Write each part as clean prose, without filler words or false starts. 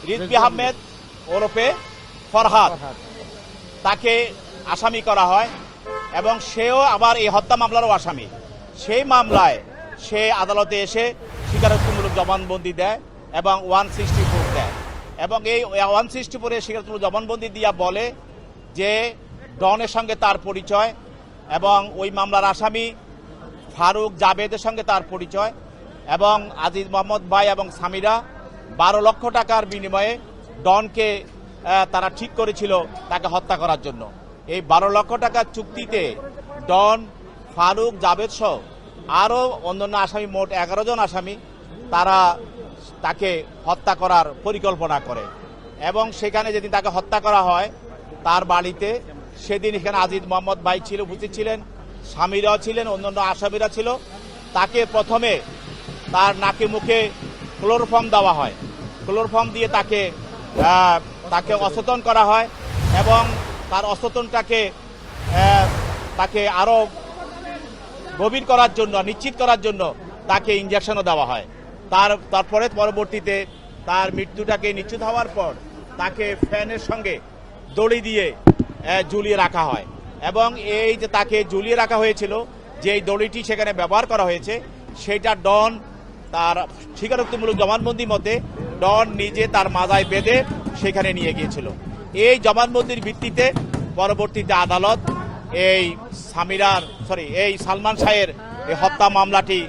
রিজভী আহমেদ ওরফে ফরহাদ, তাকে আসামি করা হয় এবং সেও আবার এই হত্যা মামলারও আসামি। সেই মামলায় সে আদালতে এসে স্বীকারোক্তিমূলক জবানবন্দি দেয় এবং 164 দেয় এবং এই 164-এ স্বীকারোক্তিমূলক জবানবন্দি দিয়া বলে যে ডনের সঙ্গে তার পরিচয় এবং ওই মামলার আসামি ফারুক জাবেদের সঙ্গে তার পরিচয় এবং আজিজ মোহাম্মদ ভাই এবং সামিরা 12 লক্ষ টাকার বিনিময়ে ডনকে তারা ঠিক করেছিল তাকে হত্যা করার জন্য। এই 12 লক্ষ টাকার চুক্তিতে ডন, ফারুক, জাবেদ সহ আরও অন্যান্য আসামি, মোট 11 জন আসামি, তারা তাকে হত্যা করার পরিকল্পনা করে এবং সেখানে যেদিন তাকে হত্যা করা হয় তার বাড়িতে সেদিন এখানে আজিজ মোহাম্মদ ভাই ছিল, উপস্থিত ছিলেন, স্বামীরাও ছিলেন, অন্যান্য আসামিরা ছিল। তাকে প্রথমে তার নাকে মুখে ক্লোরোফর্ম দেওয়া হয়, ক্লোরোফর্ম দিয়ে তাকে অচেতন করা হয় এবং তার অচেতনটাকে তাকে আরও গভীর করার জন্য, নিশ্চিত করার জন্য তাকে ইঞ্জেকশনও দেওয়া হয়। তারপরে পরবর্তীতে তার মৃত্যুটাকে নিশ্চিত হওয়ার পর তাকে ফ্যানের সঙ্গে দড়ি দিয়ে ঝুলিয়ে রাখা হয় এবং এই যে তাকে ঝুলিয়ে রাখা হয়েছিল, যে দড়িটি সেখানে ব্যবহার করা হয়েছে, সেইটা ডন তার স্বীকারোক্তিমূলক জবানবন্দির মধ্যে ডন নিজে তার মাজায় বেঁধে সেখানে নিয়ে গিয়েছিল। এই জবানবন্দির ভিত্তিতে পরবর্তীতে আদালত এই সালমান শাহের এই হত্যা মামলাটি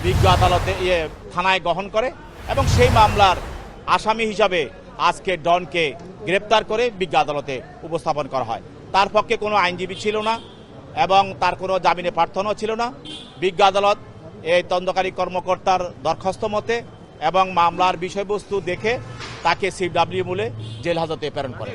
বিজ্ঞ আদালতে থানায় গ্রহণ করে এবং সেই মামলার আসামি হিসাবে আজকে ডনকে গ্রেপ্তার করে বিজ্ঞ আদালতে উপস্থাপন করা হয়। তার পক্ষে কোনো আইনজীবী ছিল না এবং তার কোনো জামিনে প্রার্থনাও ছিল না। বিজ্ঞ আদালত এই তদন্তকারী কর্মকর্তার দরখাস্ত মতে এবং মামলার বিষয়বস্তু দেখে তাকে CW মূলে জেল হাজতে প্রেরণ করে।